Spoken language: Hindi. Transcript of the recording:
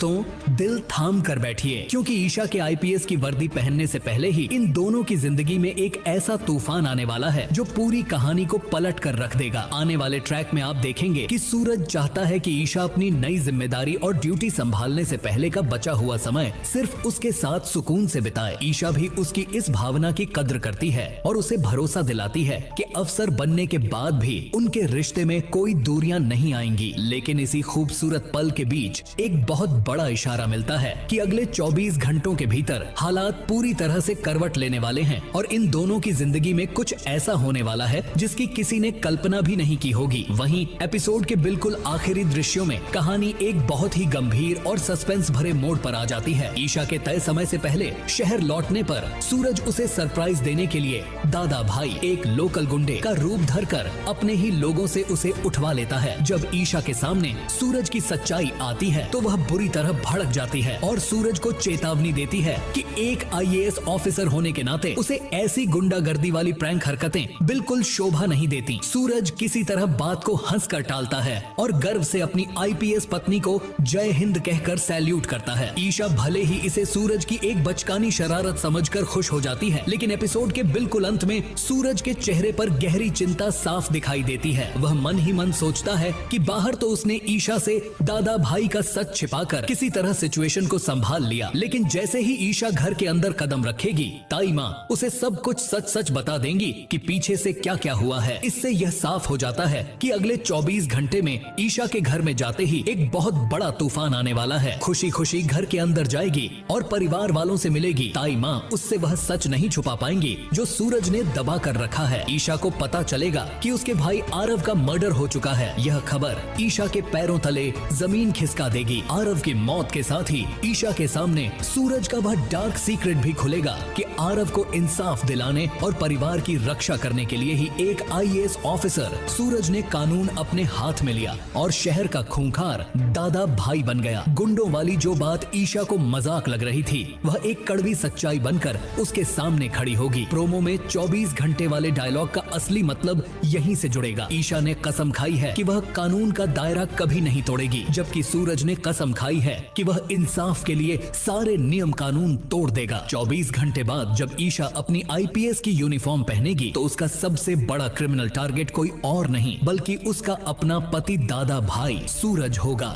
तो दिल थाम कर बैठिए, क्योंकि ईशा के आईपीएस की वर्दी पहनने से पहले ही इन दोनों की जिंदगी में एक ऐसा तूफान आने वाला है जो पूरी कहानी को पलट कर रख देगा। आने वाले ट्रैक में आप देखेंगे कि सूरज चाहता है कि ईशा अपनी नई जिम्मेदारी और ड्यूटी संभालने से पहले का बचा हुआ समय सिर्फ उसके साथ सुकून से बिताए। ईशा भी उसकी इस भावना की कद्र करती है और उसे भरोसा दिलाती है कि अफसर बनने के बाद भी उनके रिश्ते में कोई दूरियां नहीं आएंगी। लेकिन इसी खूबसूरत पल के बीच एक बहुत बड़ा इशारा मिलता है कि अगले 24 घंटों के भीतर हालात पूरी तरह से करवट लेने वाले हैं और इन दोनों की जिंदगी में कुछ ऐसा होने वाला है जिसकी किसी ने कल्पना भी नहीं की होगी। वहीं एपिसोड के बिल्कुल आखिरी दृश्यों में कहानी एक बहुत ही गंभीर और सस्पेंस भरे मोड़ पर आ जाती है। ईशा के तय समय से पहले शहर लौटने पर सूरज उसे सरप्राइज देने के लिए दादा भाई एक लोकल गुंडे का रूप धरकर अपने ही लोगों से उसे उठवा लेता है। जब ईशा के सामने सूरज की सच्चाई आती है तो वह बुरी तरह भड़क जाती है और सूरज को चेतावनी देती है कि एक आईएएस ऑफिसर होने के नाते उसे ऐसी गुंडागर्दी वाली प्रैंक हरकतें बिल्कुल शोभा नहीं देती। सूरज किसी तरह बात को हंसकर टालता है और गर्व से अपनी आईपीएस पत्नी को जय हिंद कहकर सैल्यूट करता है। ईशा भले ही इसे सूरज की एक बचकानी शरारत समझकर खुश हो जाती है, लेकिन एपिसोड के बिल्कुल अंत में सूरज के चेहरे पर गहरी चिंता साफ दिखाई देती है। वह मन ही मन सोचता है कि बाहर तो उसने ईशा से दादा भाई का सच छिपाकर किसी तरह सिचुएशन को संभाल लिया, लेकिन जैसे ही ईशा घर के अंदर कदम रखेगी ताई माँ उसे सब कुछ सच सच बता देंगी कि पीछे से क्या क्या हुआ है। इससे यह साफ हो जाता है कि अगले 24 घंटे में ईशा के घर में जाते ही एक बहुत बड़ा तूफान आने वाला है। खुशी खुशी घर के अंदर जाएगी और परिवार वालों से मिलेगी। ताई माँ उससे वह सच नहीं छुपा पाएंगी जो सूरज ने दबा कर रखा है। ईशा को पता चलेगा कि उसके भाई आरव का मर्डर हो चुका है। यह खबर ईशा के पैरों तले जमीन खिसका देगी। आरव की मौत के साथ ही ईशा के सामने सूरज का वह डार्क सीक्रेट भी खुलेगा कि आरव को इंसाफ दिलाने और परिवार की रक्षा करने के लिए ही एक आईएएस ऑफिसर सूरज ने कानून अपने हाथ में लिया और शहर का खूंखार दादा भाई बन गया। गुंडों वाली जो बात ईशा को मजाक लग रही थी वह एक कड़वी सच्चाई बनकर उसके सामने खड़ी होगी। प्रोमो में 24 घंटे वाले डायलॉग का असली मतलब यहीं से जुड़ेगा। ईशा ने कसम खाई है कि वह कानून का दायरा कभी नहीं तोड़ेगी, जबकि सूरज ने कसम खाई है कि वह इंसाफ के लिए सारे नियम कानून तोड़ देगा। 24 घंटे बाद जब ईशा अपनी आईपीएस की यूनिफॉर्म पहनेगी तो उसका सबसे बड़ा क्रिमिनल टारगेट कोई और नहीं बल्कि उसका अपना पति दादा भाई सूरज होगा।